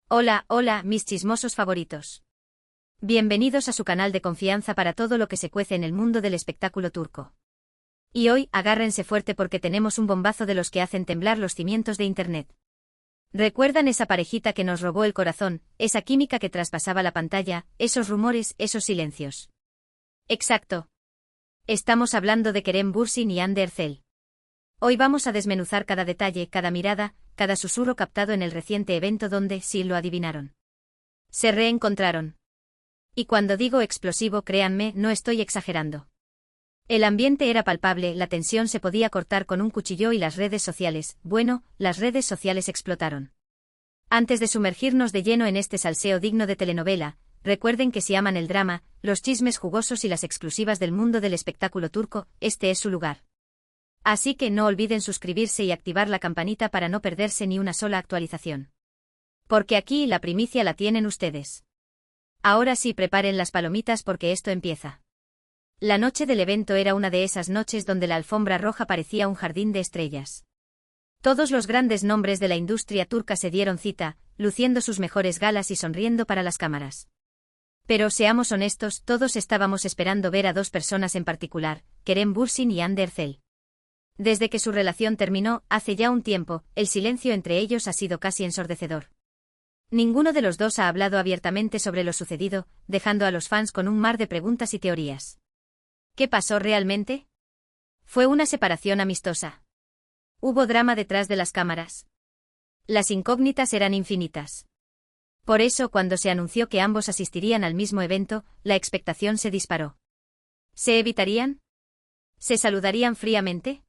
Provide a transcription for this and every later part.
Hola, hola, mis chismosos favoritos. Bienvenidos a su canal de confianza para todo lo que se cuece en el mundo del espectáculo turco. Y hoy, agárrense fuerte porque tenemos un bombazo de los que hacen temblar los cimientos de Internet. ¿Recuerdan esa parejita que nos robó el corazón, esa química que traspasaba la pantalla, esos rumores, esos silencios? Exacto. Estamos hablando de Kerem Bürsin y Hande Erçel. Hoy vamos a desmenuzar cada detalle, cada mirada, cada susurro captado en el reciente evento donde, sí lo adivinaron, se reencontraron. Y cuando digo explosivo, créanme, no estoy exagerando. El ambiente era palpable, la tensión se podía cortar con un cuchillo y las redes sociales, las redes sociales explotaron. Antes de sumergirnos de lleno en este salseo digno de telenovela, recuerden que si aman el drama, los chismes jugosos y las exclusivas del mundo del espectáculo turco, este es su lugar. Así que no olviden suscribirse y activar la campanita para no perderse ni una sola actualización. Porque aquí la primicia la tienen ustedes. Ahora sí, preparen las palomitas porque esto empieza. La noche del evento era una de esas noches donde la alfombra roja parecía un jardín de estrellas. Todos los grandes nombres de la industria turca se dieron cita, luciendo sus mejores galas y sonriendo para las cámaras. Pero seamos honestos, todos estábamos esperando ver a dos personas en particular, Kerem Bürsin y Hande Erçel. Desde que su relación terminó, hace ya un tiempo, el silencio entre ellos ha sido casi ensordecedor. Ninguno de los dos ha hablado abiertamente sobre lo sucedido, dejando a los fans con un mar de preguntas y teorías. ¿Qué pasó realmente? ¿Fue una separación amistosa? ¿Hubo drama detrás de las cámaras? Las incógnitas eran infinitas. Por eso, cuando se anunció que ambos asistirían al mismo evento, la expectación se disparó. ¿Se evitarían? ¿Se saludarían fríamente?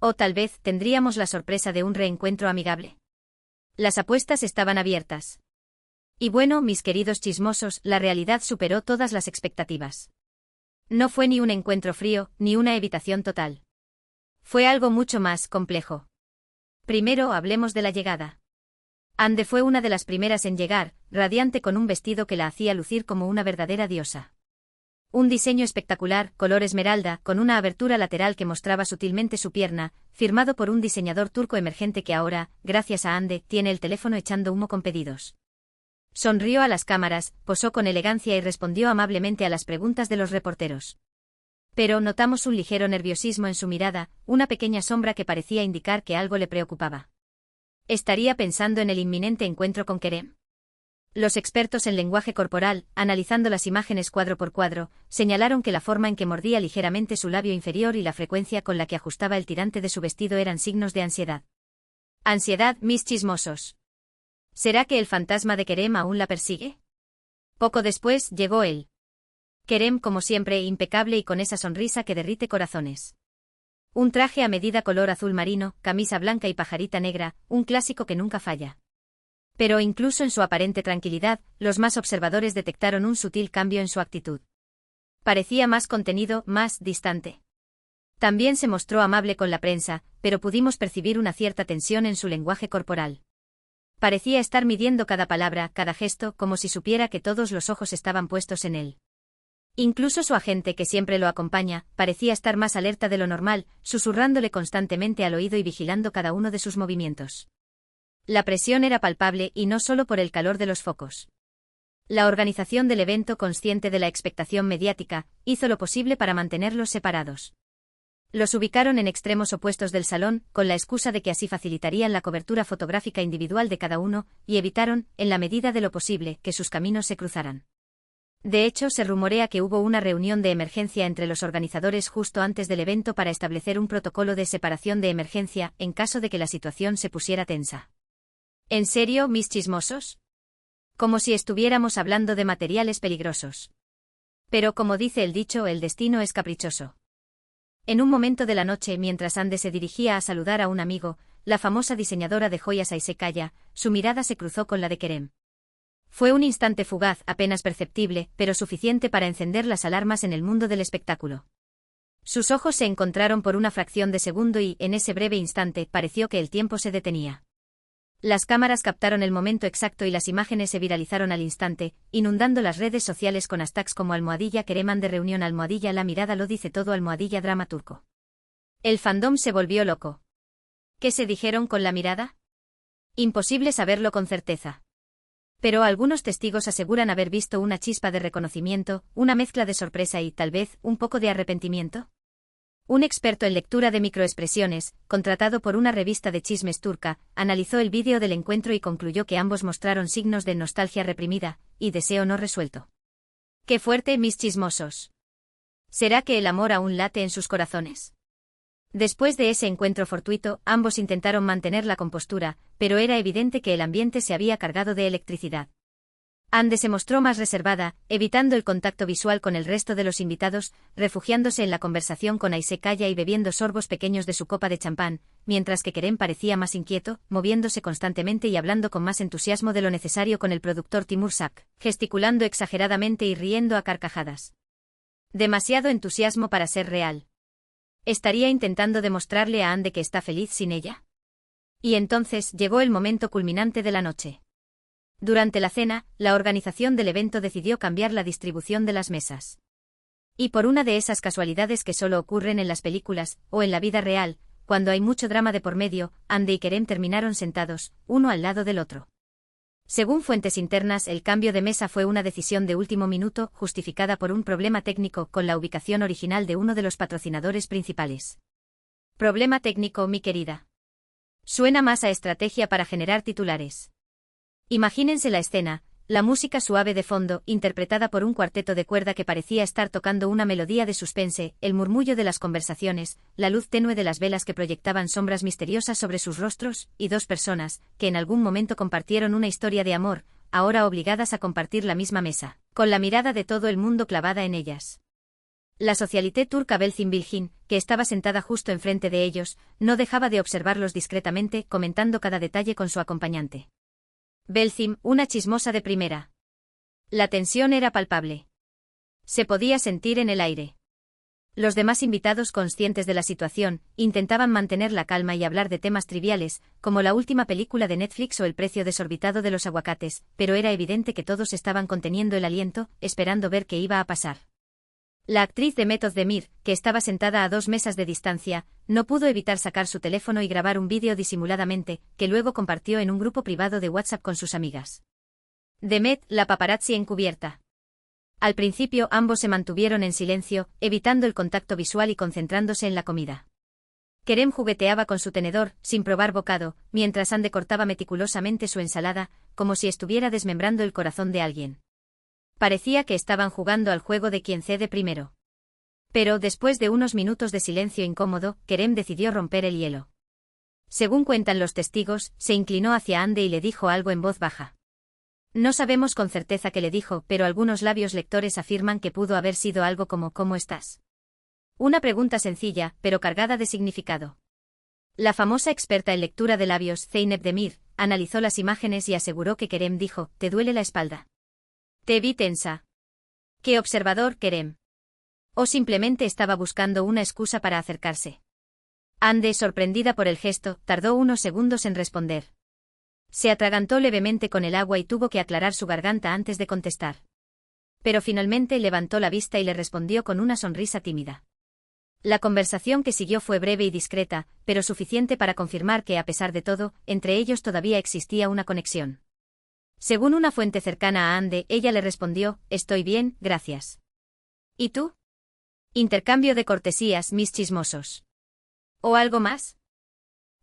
O tal vez tendríamos la sorpresa de un reencuentro amigable. Las apuestas estaban abiertas. Y bueno, mis queridos chismosos, la realidad superó todas las expectativas. No fue ni un encuentro frío, ni una evitación total. Fue algo mucho más complejo. Primero hablemos de la llegada. Hande fue una de las primeras en llegar, radiante con un vestido que la hacía lucir como una verdadera diosa. Un diseño espectacular, color esmeralda, con una abertura lateral que mostraba sutilmente su pierna, firmado por un diseñador turco emergente que ahora, gracias a Hande, tiene el teléfono echando humo con pedidos. Sonrió a las cámaras, posó con elegancia y respondió amablemente a las preguntas de los reporteros. Pero notamos un ligero nerviosismo en su mirada, una pequeña sombra que parecía indicar que algo le preocupaba. ¿Estaría pensando en el inminente encuentro con Kerem? Los expertos en lenguaje corporal, analizando las imágenes cuadro por cuadro, señalaron que la forma en que mordía ligeramente su labio inferior y la frecuencia con la que ajustaba el tirante de su vestido eran signos de ansiedad. ¿Ansiedad, mis chismosos? ¿Será que el fantasma de Kerem aún la persigue? Poco después llegó él. Kerem, como siempre, impecable y con esa sonrisa que derrite corazones. Un traje a medida color azul marino, camisa blanca y pajarita negra, un clásico que nunca falla. Pero incluso en su aparente tranquilidad, los más observadores detectaron un sutil cambio en su actitud. Parecía más contenido, más distante. También se mostró amable con la prensa, pero pudimos percibir una cierta tensión en su lenguaje corporal. Parecía estar midiendo cada palabra, cada gesto, como si supiera que todos los ojos estaban puestos en él. Incluso su agente, que siempre lo acompaña, parecía estar más alerta de lo normal, susurrándole constantemente al oído y vigilando cada uno de sus movimientos. La presión era palpable y no solo por el calor de los focos. La organización del evento, consciente de la expectación mediática, hizo lo posible para mantenerlos separados. Los ubicaron en extremos opuestos del salón, con la excusa de que así facilitarían la cobertura fotográfica individual de cada uno, y evitaron, en la medida de lo posible, que sus caminos se cruzaran. De hecho, se rumorea que hubo una reunión de emergencia entre los organizadores justo antes del evento para establecer un protocolo de separación de emergencia, en caso de que la situación se pusiera tensa. ¿En serio, mis chismosos? Como si estuviéramos hablando de materiales peligrosos. Pero como dice el dicho, el destino es caprichoso. En un momento de la noche, mientras Hande se dirigía a saludar a un amigo, la famosa diseñadora de joyas Ayse Kaya, su mirada se cruzó con la de Kerem. Fue un instante fugaz, apenas perceptible, pero suficiente para encender las alarmas en el mundo del espectáculo. Sus ojos se encontraron por una fracción de segundo y, en ese breve instante, pareció que el tiempo se detenía. Las cámaras captaron el momento exacto y las imágenes se viralizaron al instante, inundando las redes sociales con hashtags como #Kerem Hande reunión #La mirada lo dice todo #drama turco. El fandom se volvió loco. ¿Qué se dijeron con la mirada? Imposible saberlo con certeza. Pero algunos testigos aseguran haber visto una chispa de reconocimiento, una mezcla de sorpresa y, tal vez, un poco de arrepentimiento. Un experto en lectura de microexpresiones, contratado por una revista de chismes turca, analizó el vídeo del encuentro y concluyó que ambos mostraron signos de nostalgia reprimida y deseo no resuelto. ¡Qué fuerte, mis chismosos! ¿Será que el amor aún late en sus corazones? Después de ese encuentro fortuito, ambos intentaron mantener la compostura, pero era evidente que el ambiente se había cargado de electricidad. Ande se mostró más reservada, evitando el contacto visual con el resto de los invitados, refugiándose en la conversación con Aise Kaya y bebiendo sorbos pequeños de su copa de champán, mientras que Kerem parecía más inquieto, moviéndose constantemente y hablando con más entusiasmo de lo necesario con el productor Timur Sak, gesticulando exageradamente y riendo a carcajadas. Demasiado entusiasmo para ser real. ¿Estaría intentando demostrarle a Ande que está feliz sin ella? Y entonces llegó el momento culminante de la noche. Durante la cena, la organización del evento decidió cambiar la distribución de las mesas. Y por una de esas casualidades que solo ocurren en las películas, o en la vida real, cuando hay mucho drama de por medio, Ande y Kerem terminaron sentados, uno al lado del otro. Según fuentes internas, el cambio de mesa fue una decisión de último minuto, justificada por un problema técnico con la ubicación original de uno de los patrocinadores principales. Problema técnico, mi querida. Suena más a estrategia para generar titulares. Imagínense la escena, la música suave de fondo, interpretada por un cuarteto de cuerda que parecía estar tocando una melodía de suspense, el murmullo de las conversaciones, la luz tenue de las velas que proyectaban sombras misteriosas sobre sus rostros, y dos personas, que en algún momento compartieron una historia de amor, ahora obligadas a compartir la misma mesa, con la mirada de todo el mundo clavada en ellas. La socialité turca Belzin Bilgin, que estaba sentada justo enfrente de ellos, no dejaba de observarlos discretamente, comentando cada detalle con su acompañante. Belzin, una chismosa de primera. La tensión era palpable. Se podía sentir en el aire. Los demás invitados, conscientes de la situación, intentaban mantener la calma y hablar de temas triviales, como la última película de Netflix o el precio desorbitado de los aguacates, pero era evidente que todos estaban conteniendo el aliento, esperando ver qué iba a pasar. La actriz de Met Özdemir, que estaba sentada a 2 mesas de distancia, no pudo evitar sacar su teléfono y grabar un vídeo disimuladamente, que luego compartió en un grupo privado de WhatsApp con sus amigas. Demet, la paparazzi encubierta. Al principio ambos se mantuvieron en silencio, evitando el contacto visual y concentrándose en la comida. Kerem jugueteaba con su tenedor, sin probar bocado, mientras Ande cortaba meticulosamente su ensalada, como si estuviera desmembrando el corazón de alguien. Parecía que estaban jugando al juego de quien cede primero. Pero después de unos minutos de silencio incómodo, Kerem decidió romper el hielo. Según cuentan los testigos, se inclinó hacia Ande y le dijo algo en voz baja. No sabemos con certeza qué le dijo, pero algunos labios lectores afirman que pudo haber sido algo como ¿cómo estás? Una pregunta sencilla, pero cargada de significado. La famosa experta en lectura de labios, Zeynep Demir, analizó las imágenes y aseguró que Kerem dijo, ¿te duele la espalda? Te vi tensa. ¿Qué observador, Kerem? O simplemente estaba buscando una excusa para acercarse. Ande, sorprendida por el gesto, tardó unos segundos en responder. Se atragantó levemente con el agua y tuvo que aclarar su garganta antes de contestar. Pero finalmente levantó la vista y le respondió con una sonrisa tímida. La conversación que siguió fue breve y discreta, pero suficiente para confirmar que, a pesar de todo, entre ellos todavía existía una conexión. Según una fuente cercana a Ande, ella le respondió, estoy bien, gracias. ¿Y tú? Intercambio de cortesías, mis chismosos. ¿O algo más?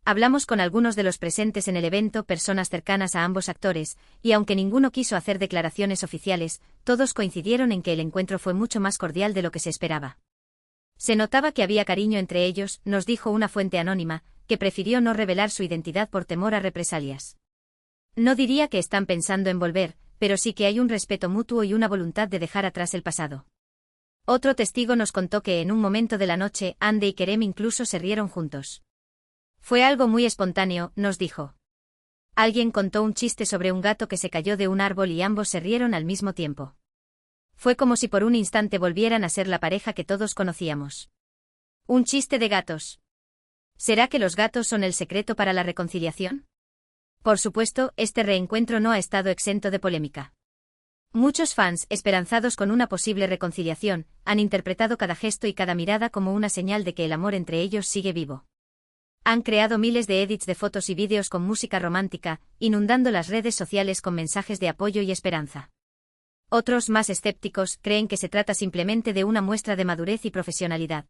Hablamos con algunos de los presentes en el evento, personas cercanas a ambos actores, y aunque ninguno quiso hacer declaraciones oficiales, todos coincidieron en que el encuentro fue mucho más cordial de lo que se esperaba. Se notaba que había cariño entre ellos, nos dijo una fuente anónima, que prefirió no revelar su identidad por temor a represalias. No diría que están pensando en volver, pero sí que hay un respeto mutuo y una voluntad de dejar atrás el pasado. Otro testigo nos contó que en un momento de la noche, Ande y Kerem incluso se rieron juntos. Fue algo muy espontáneo, nos dijo. Alguien contó un chiste sobre un gato que se cayó de un árbol y ambos se rieron al mismo tiempo. Fue como si por un instante volvieran a ser la pareja que todos conocíamos. Un chiste de gatos. ¿Será que los gatos son el secreto para la reconciliación? Por supuesto, este reencuentro no ha estado exento de polémica. Muchos fans, esperanzados con una posible reconciliación, han interpretado cada gesto y cada mirada como una señal de que el amor entre ellos sigue vivo. Han creado miles de edits de fotos y vídeos con música romántica, inundando las redes sociales con mensajes de apoyo y esperanza. Otros, más escépticos, creen que se trata simplemente de una muestra de madurez y profesionalidad.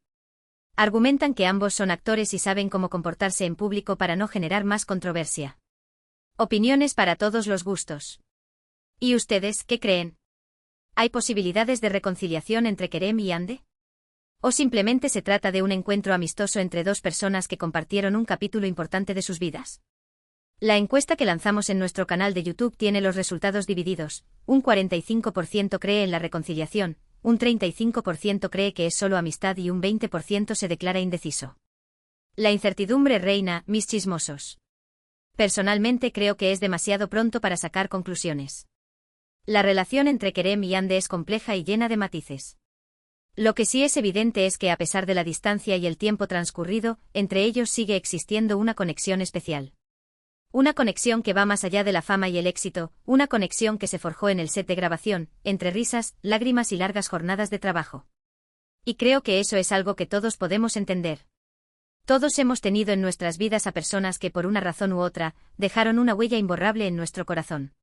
Argumentan que ambos son actores y saben cómo comportarse en público para no generar más controversia. Opiniones para todos los gustos. ¿Y ustedes, qué creen? ¿Hay posibilidades de reconciliación entre Kerem y Hande? ¿O simplemente se trata de un encuentro amistoso entre dos personas que compartieron un capítulo importante de sus vidas? La encuesta que lanzamos en nuestro canal de YouTube tiene los resultados divididos. Un 45% cree en la reconciliación, un 35% cree que es solo amistad y un 20% se declara indeciso. La incertidumbre reina, mis chismosos. Personalmente creo que es demasiado pronto para sacar conclusiones. La relación entre Kerem y Hande es compleja y llena de matices. Lo que sí es evidente es que a pesar de la distancia y el tiempo transcurrido, entre ellos sigue existiendo una conexión especial. Una conexión que va más allá de la fama y el éxito, una conexión que se forjó en el set de grabación, entre risas, lágrimas y largas jornadas de trabajo. Y creo que eso es algo que todos podemos entender. Todos hemos tenido en nuestras vidas a personas que por una razón u otra, dejaron una huella imborrable en nuestro corazón.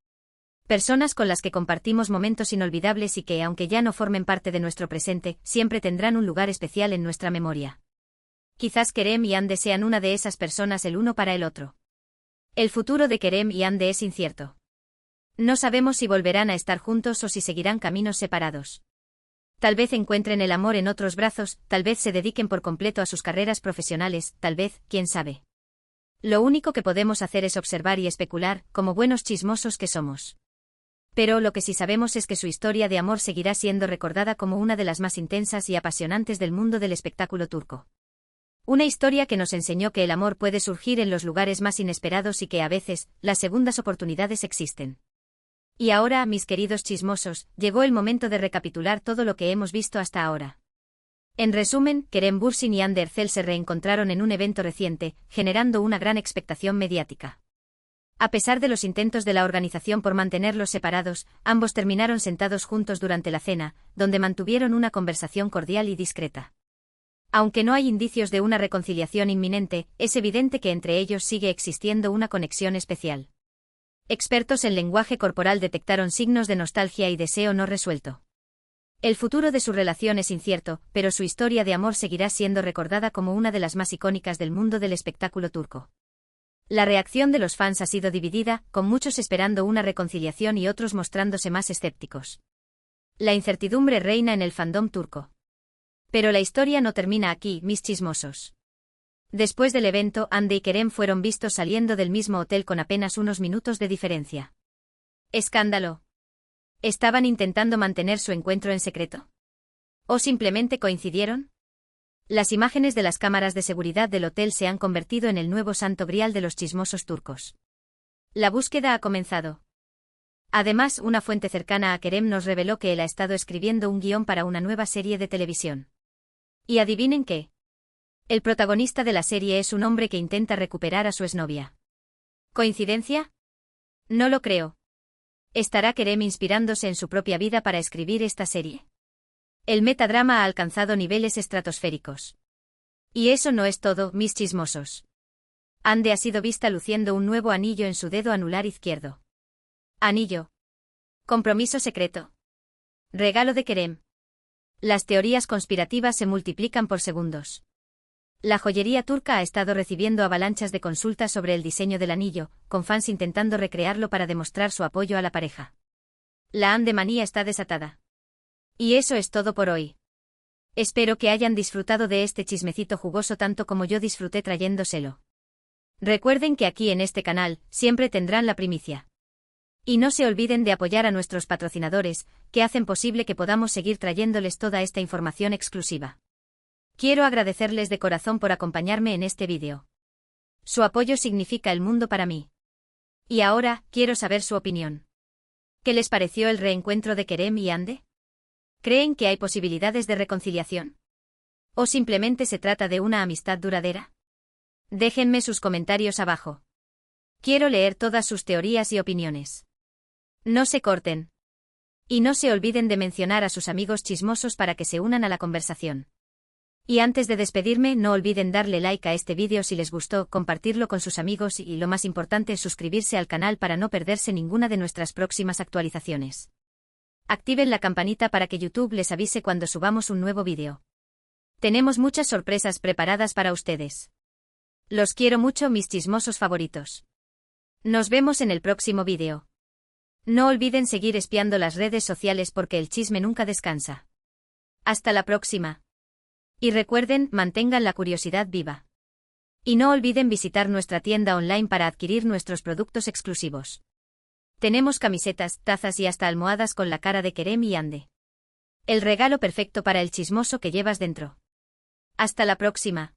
Personas con las que compartimos momentos inolvidables y que, aunque ya no formen parte de nuestro presente, siempre tendrán un lugar especial en nuestra memoria. Quizás Kerem y Hande sean una de esas personas el uno para el otro. El futuro de Kerem y Hande es incierto. No sabemos si volverán a estar juntos o si seguirán caminos separados. Tal vez encuentren el amor en otros brazos, tal vez se dediquen por completo a sus carreras profesionales, tal vez, quién sabe. Lo único que podemos hacer es observar y especular, como buenos chismosos que somos. Pero lo que sí sabemos es que su historia de amor seguirá siendo recordada como una de las más intensas y apasionantes del mundo del espectáculo turco. Una historia que nos enseñó que el amor puede surgir en los lugares más inesperados y que a veces, las segundas oportunidades existen. Y ahora, mis queridos chismosos, llegó el momento de recapitular todo lo que hemos visto hasta ahora. En resumen, Kerem Bürsin y Hande Erçel se reencontraron en un evento reciente, generando una gran expectación mediática. A pesar de los intentos de la organización por mantenerlos separados, ambos terminaron sentados juntos durante la cena, donde mantuvieron una conversación cordial y discreta. Aunque no hay indicios de una reconciliación inminente, es evidente que entre ellos sigue existiendo una conexión especial. Expertos en lenguaje corporal detectaron signos de nostalgia y deseo no resuelto. El futuro de su relación es incierto, pero su historia de amor seguirá siendo recordada como una de las más icónicas del mundo del espectáculo turco. La reacción de los fans ha sido dividida, con muchos esperando una reconciliación y otros mostrándose más escépticos. La incertidumbre reina en el fandom turco. Pero la historia no termina aquí, mis chismosos. Después del evento, Hande y Kerem fueron vistos saliendo del mismo hotel con apenas unos minutos de diferencia. ¡Escándalo! ¿Estaban intentando mantener su encuentro en secreto? ¿O simplemente coincidieron? Las imágenes de las cámaras de seguridad del hotel se han convertido en el nuevo santo grial de los chismosos turcos. La búsqueda ha comenzado. Además, una fuente cercana a Kerem nos reveló que él ha estado escribiendo un guión para una nueva serie de televisión. ¿Y adivinen qué? El protagonista de la serie es un hombre que intenta recuperar a su exnovia. ¿Coincidencia? No lo creo. ¿Estará Kerem inspirándose en su propia vida para escribir esta serie? El metadrama ha alcanzado niveles estratosféricos. Y eso no es todo, mis chismosos. Hande ha sido vista luciendo un nuevo anillo en su dedo anular izquierdo. Anillo. Compromiso secreto. Regalo de Kerem. Las teorías conspirativas se multiplican por segundos. La joyería turca ha estado recibiendo avalanchas de consultas sobre el diseño del anillo, con fans intentando recrearlo para demostrar su apoyo a la pareja. La Hande manía está desatada. Y eso es todo por hoy. Espero que hayan disfrutado de este chismecito jugoso tanto como yo disfruté trayéndoselo. Recuerden que aquí en este canal, siempre tendrán la primicia. Y no se olviden de apoyar a nuestros patrocinadores, que hacen posible que podamos seguir trayéndoles toda esta información exclusiva. Quiero agradecerles de corazón por acompañarme en este vídeo. Su apoyo significa el mundo para mí. Y ahora, quiero saber su opinión. ¿Qué les pareció el reencuentro de Kerem y Hande? ¿Creen que hay posibilidades de reconciliación? ¿O simplemente se trata de una amistad duradera? Déjenme sus comentarios abajo. Quiero leer todas sus teorías y opiniones. No se corten. Y no se olviden de mencionar a sus amigos chismosos para que se unan a la conversación. Y antes de despedirme, no olviden darle like a este vídeo si les gustó, compartirlo con sus amigos y lo más importante, suscribirse al canal para no perderse ninguna de nuestras próximas actualizaciones. Activen la campanita para que YouTube les avise cuando subamos un nuevo vídeo. Tenemos muchas sorpresas preparadas para ustedes. Los quiero mucho, mis chismosos favoritos. Nos vemos en el próximo vídeo. No olviden seguir espiando las redes sociales porque el chisme nunca descansa. Hasta la próxima. Y recuerden, mantengan la curiosidad viva. Y no olviden visitar nuestra tienda online para adquirir nuestros productos exclusivos. Tenemos camisetas, tazas y hasta almohadas con la cara de Kerem y Ande. El regalo perfecto para el chismoso que llevas dentro. Hasta la próxima.